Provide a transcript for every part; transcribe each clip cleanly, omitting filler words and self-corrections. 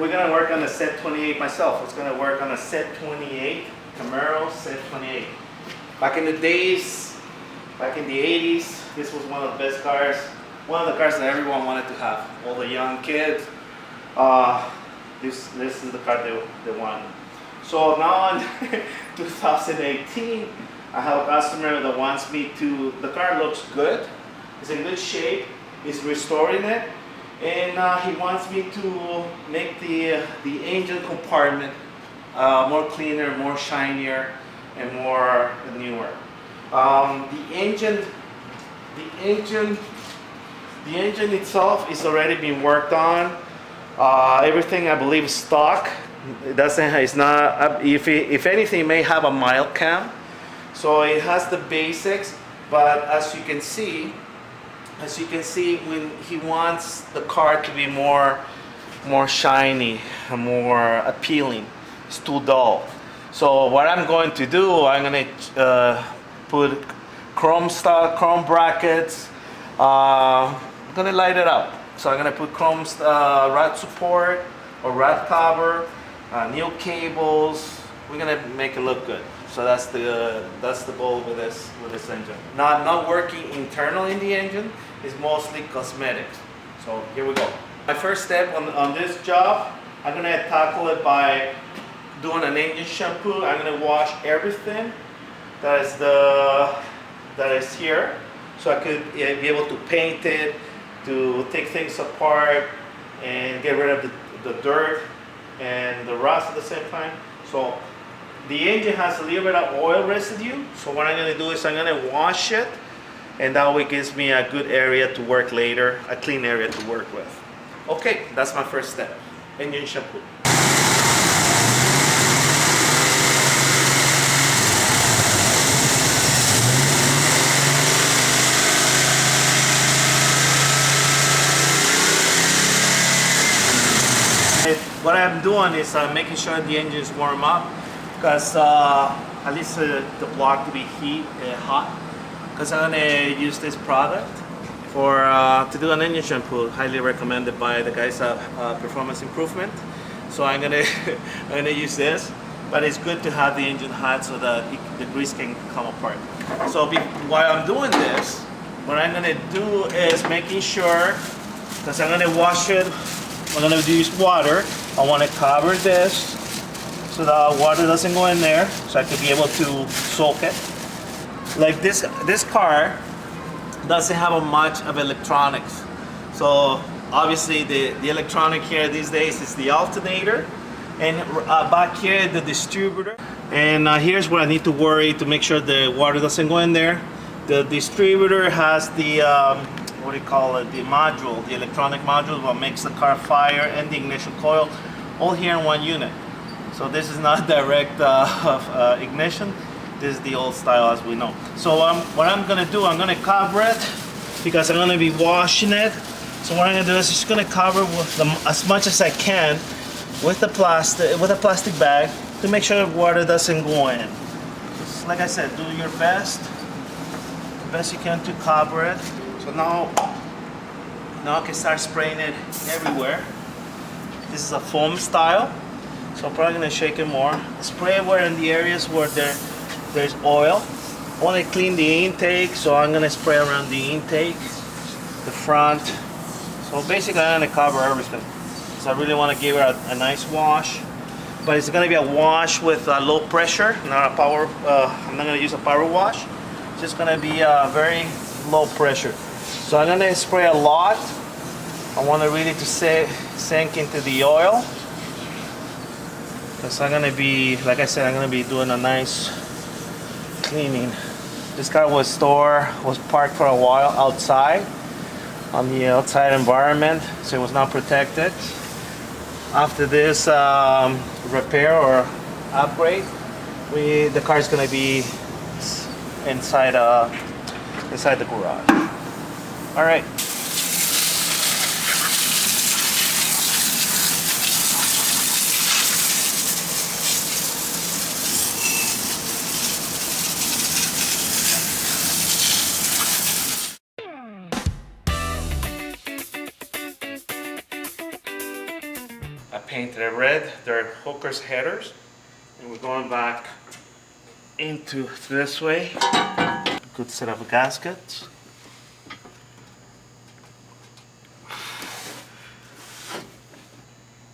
we're gonna work on a Z28 myself. It's gonna work on a Z28, Camaro Z28. Back in the days, back in the 80s, this was one of the best cars. One of the cars that everyone wanted to have. All the young kids. This is the car they wanted. So now in 2018, I have a customer that wants me to, the car looks good. It's in good shape. He's restoring it. And he wants me to make the engine compartment more cleaner, more shinier, and more newer. The engine itself is already been worked on. Everything I believe is stock. It doesn't. It's not. If anything, it may have a mild cam. So it has the basics. But as you can see, when he wants the car to be more shiny, more appealing, it's too dull. So what I'm going to do, I'm going to put chrome brackets. I'm going to light it up. So I'm going to put chrome rad support or rad cover, new cables. We're going to make it look good. So that's the goal with this engine. Not working internal in the engine. It's mostly cosmetics. So here we go. My first step on this job, I'm going to tackle it by doing an engine shampoo. I'm going to wash everything that is here, so I could be able to paint it, to take things apart and get rid of the dirt and the rust at the same time. So the engine has a little bit of oil residue. So what I'm going to do is I'm going to wash it, and that way gives me a good area to work later, a clean area to work with. Okay, that's my first step, engine shampoo. What I'm doing is making sure the engine is warm up, because at least the block to be hot, because I'm going to use this product to do an engine shampoo, highly recommended by the guys at Performance Improvement. So I'm going to use this, but it's good to have the engine hot so that the grease can come apart. So while I'm doing this, what I'm going to do is making sure, because I'm going to wash it, I'm going to use water. I want to cover this so that water doesn't go in there, so I could be able to soak it. Like this car doesn't have much of electronics. So obviously the electronic here these days is the alternator, and back here the distributor. And here's where I need to worry to make sure the water doesn't go in there. The distributor has the what do you call it, the module, the electronic module what makes the car fire, and the ignition coil, all here in one unit. So this is not direct ignition. This is the old style as we know. So what I'm gonna do, I'm gonna cover it, because I'm gonna be washing it. So what I'm gonna do is just gonna cover with as much as I can with a plastic bag, to make sure water doesn't go in. Just like I said, do your best, the best you can to cover it. So now I can start spraying it everywhere. This is a foam style, so I'm probably gonna shake it more. Spray where in the areas where there's oil. I want to clean the intake, so I'm gonna spray around the intake, the front. So basically I'm gonna cover everything. So I really want to give it a nice wash, but it's gonna be a wash with low pressure, not a power. I'm not gonna use a power wash. It's just gonna be very low pressure. So I'm gonna spray a lot. I want it really to sink into the oil, because I'm gonna be, like I said, I'm gonna be doing a nice cleaning. This car was parked for a while outside, on the outside environment, so it was not protected. After this repair or upgrade, the car is gonna be inside the garage. All right. painted it red. They're hookers headers. And we're going back into this way. Good set of gaskets.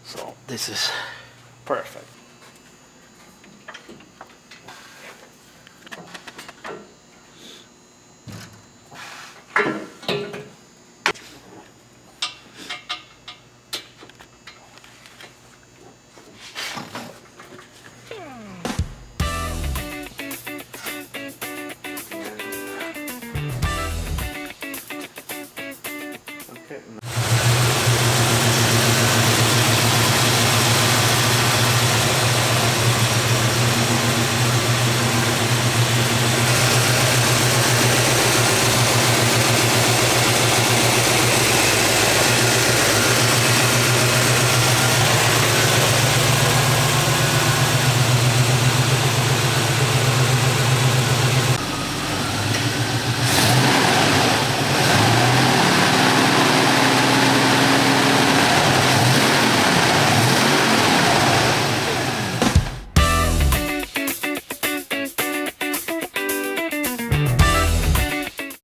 So this is perfect.